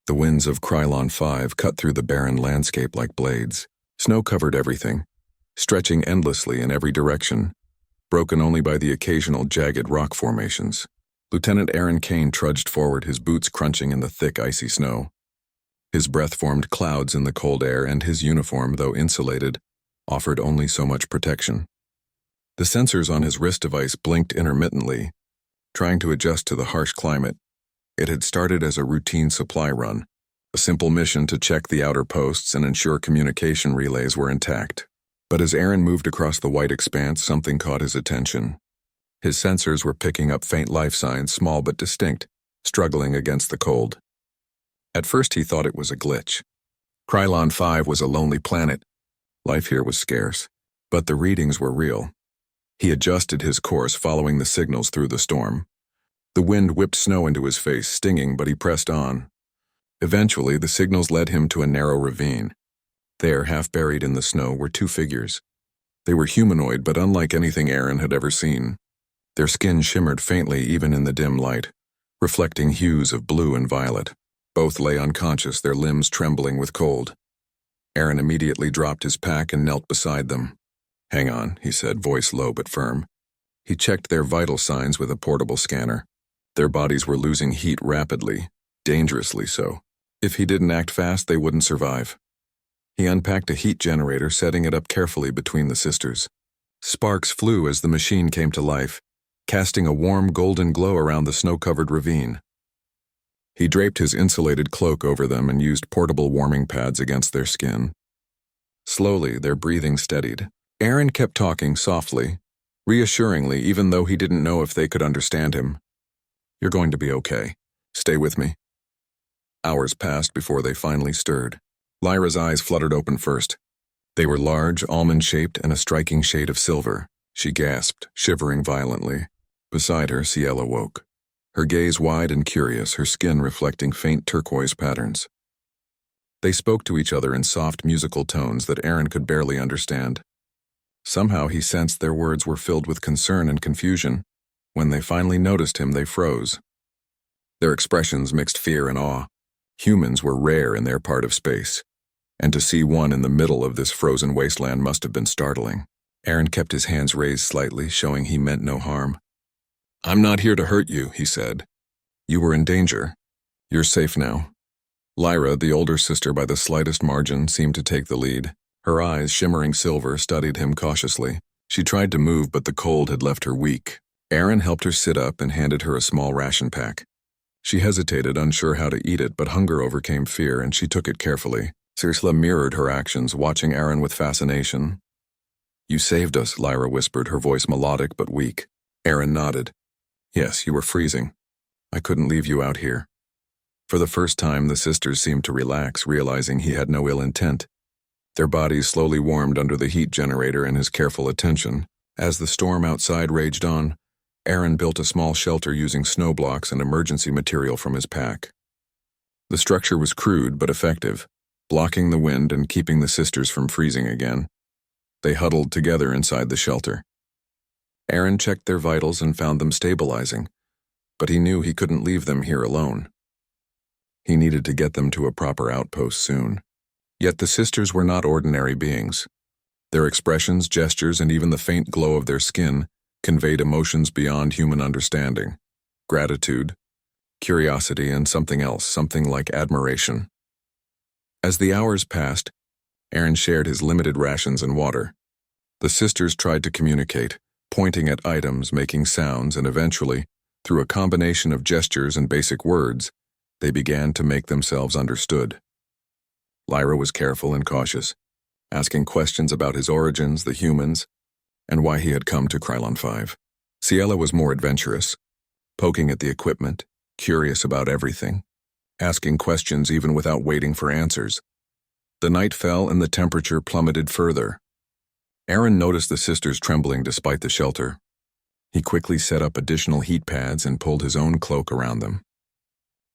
The winds of Krylon 5 cut through the barren landscape like blades. Snow covered everything, stretching endlessly in every direction, broken only by the occasional jagged rock formations. Lieutenant Aaron Kane trudged forward, his boots crunching in the thick, icy snow. His breath formed clouds in the cold air, and his uniform, though insulated, offered only so much protection. The sensors on his wrist device blinked intermittently, trying to adjust to the harsh climate. It had started as a routine supply run, a simple mission to check the outer posts and ensure communication relays were intact. But as Aaron moved across the white expanse, something caught his attention. His sensors were picking up faint life signs, small but distinct, struggling against the cold. At first he thought it was a glitch. Krylon 5 was a lonely planet. Life here was scarce, but the readings were real. He adjusted his course, following the signals through the storm. The wind whipped snow into his face, stinging, but he pressed on. Eventually, the signals led him to a narrow ravine. There, half buried in the snow, were two figures. They were humanoid, but unlike anything Aaron had ever seen. Their skin shimmered faintly even in the dim light, reflecting hues of blue and violet. Both lay unconscious, their limbs trembling with cold. Aaron immediately dropped his pack and knelt beside them. "Hang on," he said, voice low but firm. He checked their vital signs with a portable scanner. Their bodies were losing heat rapidly, dangerously so. If he didn't act fast, they wouldn't survive. He unpacked a heat generator, setting it up carefully between the sisters. Sparks flew as the machine came to life, casting a warm golden glow around the snow-covered ravine. He draped his insulated cloak over them and used portable warming pads against their skin. Slowly, their breathing steadied. Aaron kept talking softly, reassuringly, even though he didn't know if they could understand him. "You're going to be okay. Stay with me." Hours passed before they finally stirred. Lyra's eyes fluttered open first. They were large, almond-shaped, and a striking shade of silver. She gasped, shivering violently. Beside her, Ciela woke. Her gaze wide and curious, her skin reflecting faint turquoise patterns. They spoke to each other in soft musical tones that Aaron could barely understand. Somehow he sensed their words were filled with concern and confusion. When they finally noticed him, they froze. Their expressions mixed fear and awe. Humans were rare in their part of space, and to see one in the middle of this frozen wasteland must have been startling. Aaron kept his hands raised slightly, showing he meant no harm. "I'm not here to hurt you," he said. "You were in danger. You're safe now." Lyra, the older sister by the slightest margin, seemed to take the lead. Her eyes, shimmering silver, studied him cautiously. She tried to move, but the cold had left her weak. Aaron helped her sit up and handed her a small ration pack. She hesitated, unsure how to eat it, but hunger overcame fear, and she took it carefully. Ciela mirrored her actions, watching Aaron with fascination. "You saved us," Lyra whispered, her voice melodic but weak. Aaron nodded. "Yes, you were freezing. I couldn't leave you out here." For the first time, the sisters seemed to relax, realizing he had no ill intent. Their bodies slowly warmed under the heat generator and his careful attention. As the storm outside raged on, Aaron built a small shelter using snow blocks and emergency material from his pack. The structure was crude but effective, blocking the wind and keeping the sisters from freezing again. They huddled together inside the shelter. Aaron checked their vitals and found them stabilizing, but he knew he couldn't leave them here alone. He needed to get them to a proper outpost soon. Yet the sisters were not ordinary beings. Their expressions, gestures, and even the faint glow of their skin conveyed emotions beyond human understanding. Gratitude, curiosity, and something else, something like admiration. As the hours passed, Aaron shared his limited rations and water. The sisters tried to communicate, pointing at items, making sounds, and eventually, through a combination of gestures and basic words, they began to make themselves understood. Lyra was careful and cautious, asking questions about his origins, the humans, and why he had come to Krylon 5. Ciela was more adventurous, poking at the equipment, curious about everything, asking questions even without waiting for answers. The night fell and the temperature plummeted further. Aaron noticed the sisters trembling despite the shelter. He quickly set up additional heat pads and pulled his own cloak around them.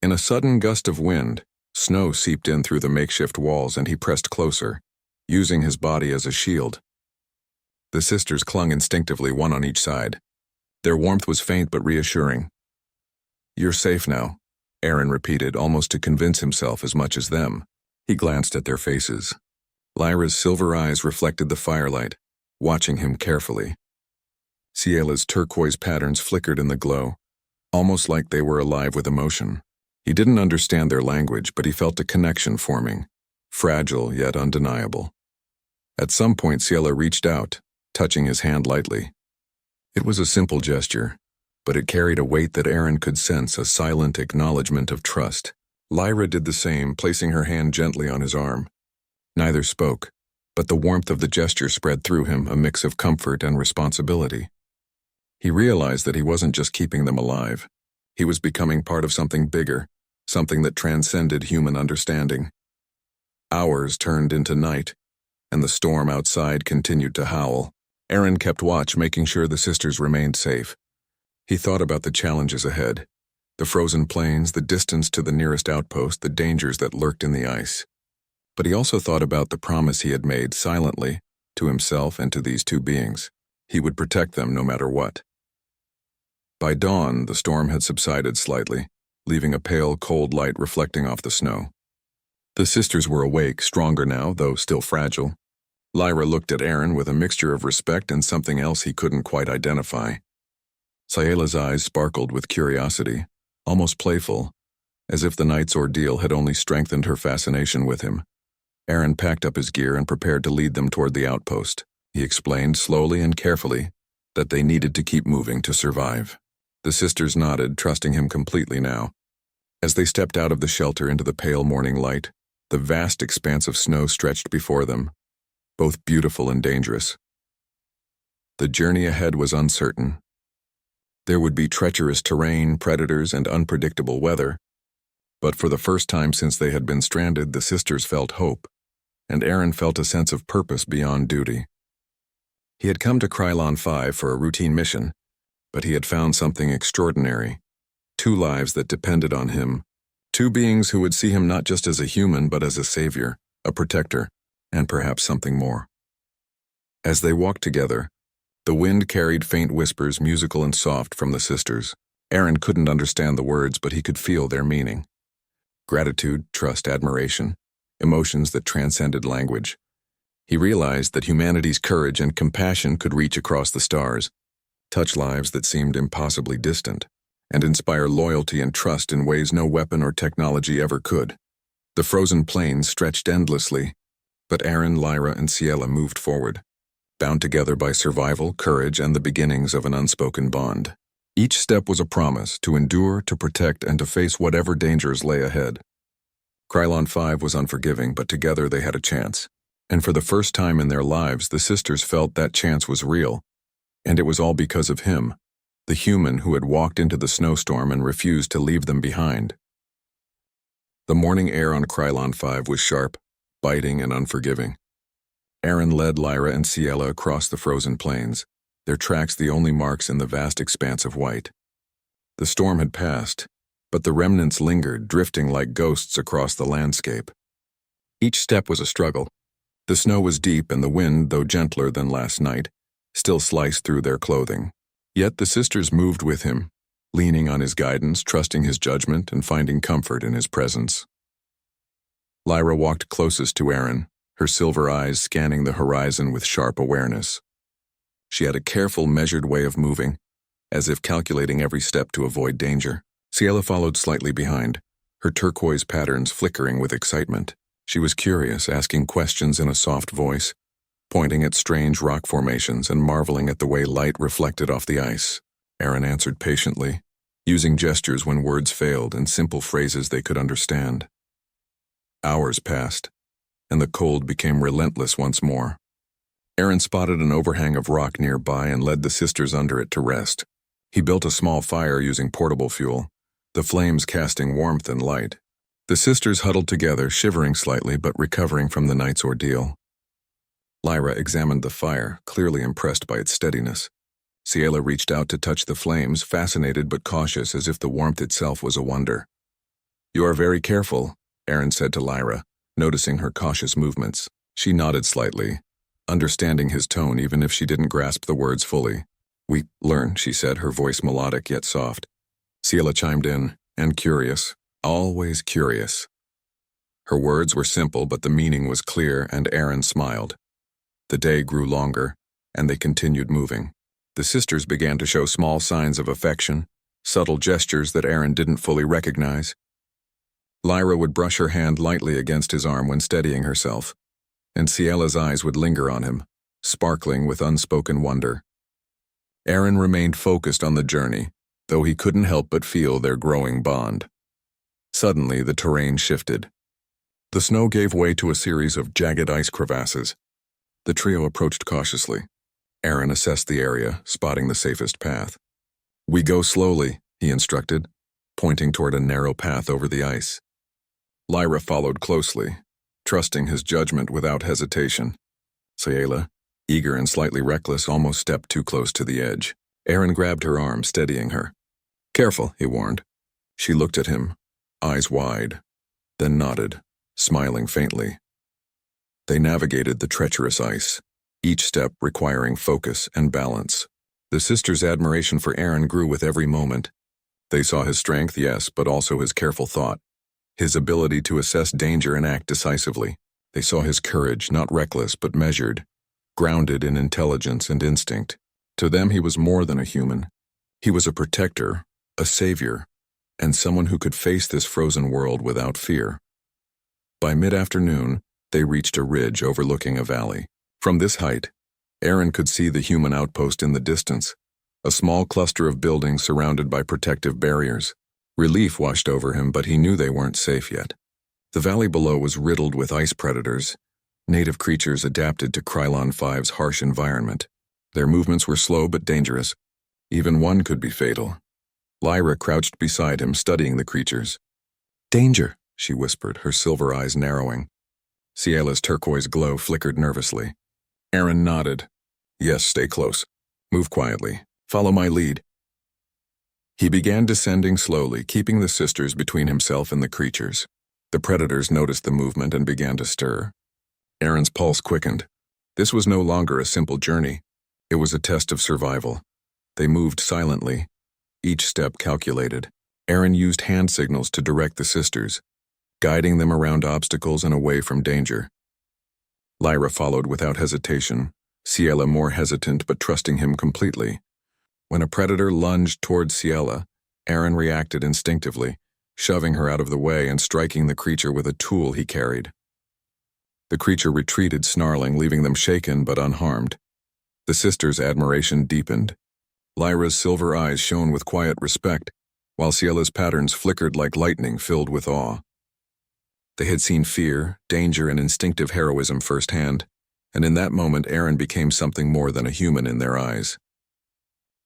In a sudden gust of wind, snow seeped in through the makeshift walls and he pressed closer, using his body as a shield. The sisters clung instinctively, one on each side. Their warmth was faint but reassuring. "You're safe now. Aaron repeated, almost to convince himself as much as them. He glanced at their faces. Lyra's silver eyes reflected the firelight, watching him carefully. Ciela's turquoise patterns flickered in the glow, almost like they were alive with emotion. He didn't understand their language, but he felt a connection forming, fragile yet undeniable. At some point, Ciela reached out, touching his hand lightly. It was a simple gesture, but it carried a weight that Aaron could sense, a silent acknowledgement of trust. Lyra did the same, placing her hand gently on his arm. Neither spoke, but the warmth of the gesture spread through him, a mix of comfort and responsibility. He realized that he wasn't just keeping them alive. He was becoming part of something bigger, something that transcended human understanding. Hours turned into night, and the storm outside continued to howl. Aaron kept watch, making sure the sisters remained safe. He thought about the challenges ahead, the frozen plains, the distance to the nearest outpost, the dangers that lurked in the ice. But he also thought about the promise he had made silently to himself and to these two beings. He would protect them no matter what. By dawn, the storm had subsided slightly, leaving a pale, cold light reflecting off the snow. The sisters were awake, stronger now, though still fragile. Lyra looked at Aaron with a mixture of respect and something else he couldn't quite identify. Ciela's eyes sparkled with curiosity, almost playful, as if the night's ordeal had only strengthened her fascination with him. Aaron packed up his gear and prepared to lead them toward the outpost. He explained slowly and carefully that they needed to keep moving to survive. The sisters nodded, trusting him completely now. As they stepped out of the shelter into the pale morning light, the vast expanse of snow stretched before them, both beautiful and dangerous. The journey ahead was uncertain. There would be treacherous terrain, predators, and unpredictable weather. But for the first time since they had been stranded, the sisters felt hope, and Aaron felt a sense of purpose beyond duty. He had come to Krylon 5 for a routine mission, but he had found something extraordinary. 2 lives that depended on him. 2 beings who would see him not just as a human, but as a savior, a protector, and perhaps something more. As they walked together, the wind carried faint whispers, musical and soft, from the sisters. Aaron couldn't understand the words, but he could feel their meaning. Gratitude, trust, admiration, emotions that transcended language. He realized that humanity's courage and compassion could reach across the stars, touch lives that seemed impossibly distant, and inspire loyalty and trust in ways no weapon or technology ever could. The frozen plains stretched endlessly, but Aaron, Lyra, and Ciela moved forward, bound together by survival, courage, and the beginnings of an unspoken bond. Each step was a promise to endure, to protect, and to face whatever dangers lay ahead. Krylon 5 was unforgiving, but together they had a chance. And for the first time in their lives, the sisters felt that chance was real. And it was all because of him, the human who had walked into the snowstorm and refused to leave them behind. The morning air on Krylon 5 was sharp, biting, and unforgiving. Aaron led Lyra and Ciela across the frozen plains, their tracks the only marks in the vast expanse of white. The storm had passed, but the remnants lingered, drifting like ghosts across the landscape. Each step was a struggle. The snow was deep, and the wind, though gentler than last night, still sliced through their clothing. Yet the sisters moved with him, leaning on his guidance, trusting his judgment, and finding comfort in his presence. Lyra walked closest to Aaron, her silver eyes scanning the horizon with sharp awareness. She had a careful, measured way of moving, as if calculating every step to avoid danger. Ciela followed slightly behind, her turquoise patterns flickering with excitement. She was curious, asking questions in a soft voice, pointing at strange rock formations and marveling at the way light reflected off the ice. Aaron answered patiently, using gestures when words failed and simple phrases they could understand. Hours passed, and the cold became relentless once more. Aaron spotted an overhang of rock nearby and led the sisters under it to rest. He built a small fire using portable fuel, the flames casting warmth and light. The sisters huddled together, shivering slightly but recovering from the night's ordeal. Lyra examined the fire, clearly impressed by its steadiness. Ciela reached out to touch the flames, fascinated but cautious, as if the warmth itself was a wonder. "You are very careful," Aaron said to Lyra, noticing her cautious movements. She nodded slightly, understanding his tone even if she didn't grasp the words fully. "We learn," she said, her voice melodic yet soft. Ciela chimed in, and curious, Always curious. Her words were simple, but the meaning was clear, and Aaron smiled. The day grew longer, and they continued moving. The sisters began to show small signs of affection, subtle gestures that Aaron didn't fully recognize. Lyra would brush her hand lightly against his arm when steadying herself, and Ciella's eyes would linger on him, sparkling with unspoken wonder. Aaron remained focused on the journey, though he couldn't help but feel their growing bond. Suddenly, the terrain shifted. The snow gave way to a series of jagged ice crevasses. The trio approached cautiously. Aaron assessed the area, spotting the safest path. "We go slowly," he instructed, pointing toward a narrow path over the ice. Lyra followed closely, trusting his judgment without hesitation. Ciela, eager and slightly reckless, almost stepped too close to the edge. Aaron grabbed her arm, steadying her. "Careful," he warned. She looked at him, eyes wide, then nodded, smiling faintly. They navigated the treacherous ice, each step requiring focus and balance. The sisters' admiration for Aaron grew with every moment. They saw his strength, yes, but also his careful thought, his ability to assess danger and act decisively. They saw his courage, not reckless but measured, grounded in intelligence and instinct. To them, he was more than a human. He was a protector, a savior, and someone who could face this frozen world without fear. By mid-afternoon, they reached a ridge overlooking a valley. From this height, Aaron could see the human outpost in the distance, a small cluster of buildings surrounded by protective barriers. Relief washed over him, but he knew they weren't safe yet. The valley below was riddled with ice predators, native creatures adapted to Krylon 5's harsh environment. Their movements were slow but dangerous. Even one could be fatal. Lyra crouched beside him, studying the creatures. "Danger," she whispered, her silver eyes narrowing. Ciella's turquoise glow flickered nervously. Aaron nodded. "Yes, stay close. Move quietly. Follow my lead." He began descending slowly, keeping the sisters between himself and the creatures. The predators noticed the movement and began to stir. Aaron's pulse quickened. This was no longer a simple journey. It was a test of survival. They moved silently, each step calculated. Aaron used hand signals to direct the sisters, guiding them around obstacles and away from danger. Lyra followed without hesitation, Ciela more hesitant but trusting him completely. When a predator lunged toward Ciela, Aaron reacted instinctively, shoving her out of the way and striking the creature with a tool he carried. The creature retreated, snarling, leaving them shaken but unharmed. The sisters' admiration deepened. Lyra's silver eyes shone with quiet respect, while Ciela's patterns flickered like lightning, filled with awe. They had seen fear, danger, and instinctive heroism firsthand, and in that moment Aaron became something more than a human in their eyes.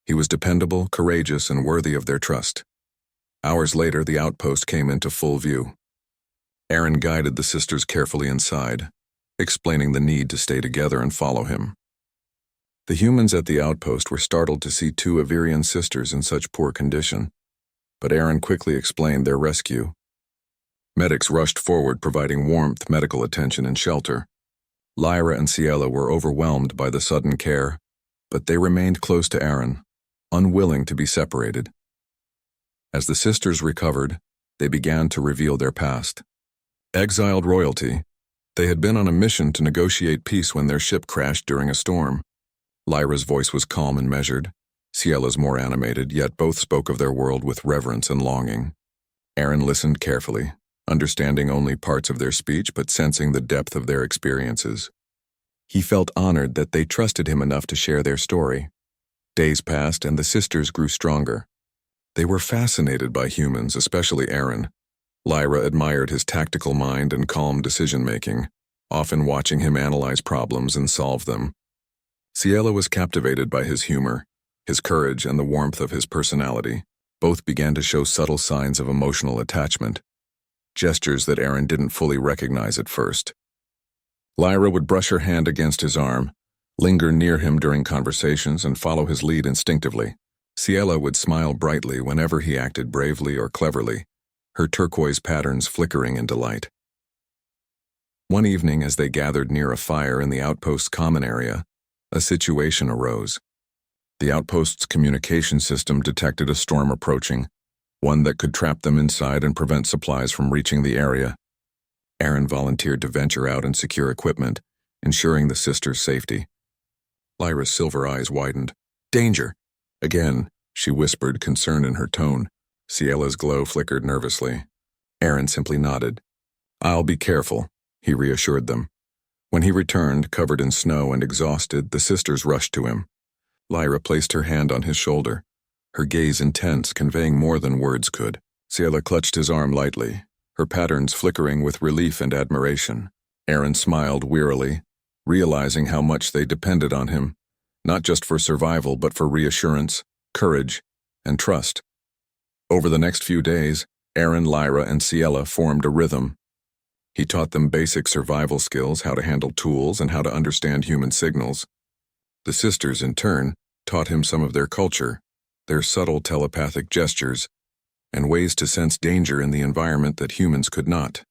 He was dependable, courageous, and worthy of their trust. Hours later, the outpost came into full view. Aaron guided the sisters carefully inside, explaining the need to stay together and follow him. The humans at the outpost were startled to see two Avirian sisters in such poor condition, but Aaron quickly explained their rescue. Medics rushed forward, providing warmth, medical attention, and shelter. Lyra and Ciela were overwhelmed by the sudden care, but they remained close to Aaron, unwilling to be separated. As the sisters recovered, they began to reveal their past. Exiled royalty, they had been on a mission to negotiate peace when their ship crashed during a storm. Lyra's voice was calm and measured, Ciela's more animated, yet both spoke of their world with reverence and longing. Aaron listened carefully, understanding only parts of their speech but sensing the depth of their experiences. He felt honored that they trusted him enough to share their story. Days passed and the sisters grew stronger. They were fascinated by humans, especially Aaron. Lyra admired his tactical mind and calm decision-making, often watching him analyze problems and solve them. Ciela was captivated by his humor, his courage, and the warmth of his personality. Both began to show subtle signs of emotional attachment, gestures that Aaron didn't fully recognize at first. Lyra would brush her hand against his arm, linger near him during conversations, and follow his lead instinctively. Ciela would smile brightly whenever he acted bravely or cleverly, her turquoise patterns flickering in delight. One evening, as they gathered near a fire in the outpost's common area, a situation arose. The outpost's communication system detected a storm approaching, one that could trap them inside and prevent supplies from reaching the area. Aaron volunteered to venture out and secure equipment, ensuring the sisters' safety. Lyra's silver eyes widened. "Danger!" Again, she whispered, concern in her tone. Ciella's glow flickered nervously. Aaron simply nodded. "I'll be careful," he reassured them. When he returned, covered in snow and exhausted, the sisters rushed to him. Lyra placed her hand on his shoulder, her gaze intense, conveying more than words could. Ciella clutched his arm lightly, her patterns flickering with relief and admiration. Aaron smiled wearily, realizing how much they depended on him, not just for survival but for reassurance, courage, and trust. Over the next few days, Aaron, Lyra, and Ciella formed a rhythm. He taught them basic survival skills, how to handle tools, and how to understand human signals. The sisters, in turn, taught him some of their culture, their subtle telepathic gestures, and ways to sense danger in the environment that humans could not.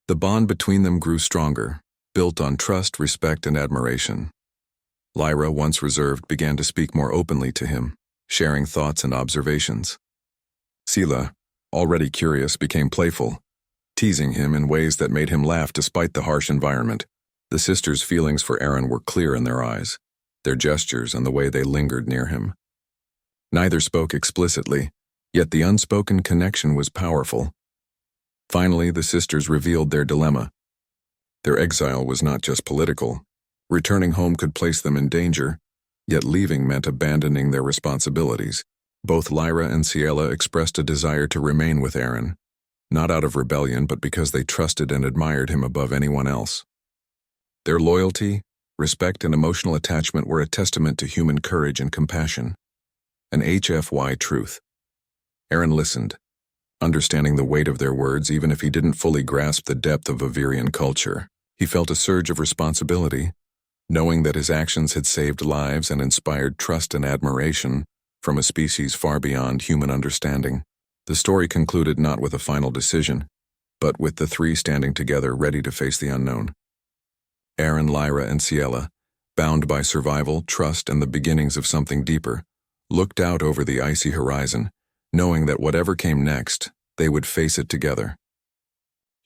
The bond between them grew stronger, built on trust, respect, and admiration. Lyra, once reserved, began to speak more openly to him, sharing thoughts and observations. Ciella, already curious, became playful, teasing him in ways that made him laugh despite the harsh environment. The sisters' feelings for Aaron were clear in their eyes, their gestures and the way they lingered near him. Neither spoke explicitly, yet the unspoken connection was powerful. Finally, the sisters revealed their dilemma. Their exile was not just political. Returning home could place them in danger, yet leaving meant abandoning their responsibilities. Both Lyra and Ciella expressed a desire to remain with Aaron, not out of rebellion but because they trusted and admired him above anyone else. Their loyalty, respect, and emotional attachment were a testament to human courage and compassion. An HFY truth. Aaron listened, understanding the weight of their words even if he didn't fully grasp the depth of Vivirian culture. He felt a surge of responsibility, knowing that his actions had saved lives and inspired trust and admiration from a species far beyond human understanding. The story concluded not with a final decision, but with the three standing together ready to face the unknown. Aaron, Lyra, and Ciella, bound by survival, trust, and the beginnings of something deeper, looked out over the icy horizon, knowing that whatever came next, they would face it together.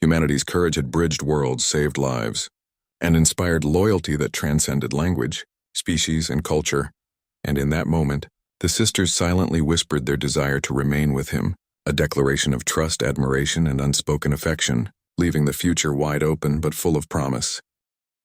Humanity's courage had bridged worlds, saved lives, and inspired loyalty that transcended language, species, and culture. And in that moment, the sisters silently whispered their desire to remain with him, a declaration of trust, admiration, and unspoken affection, leaving the future wide open but full of promise.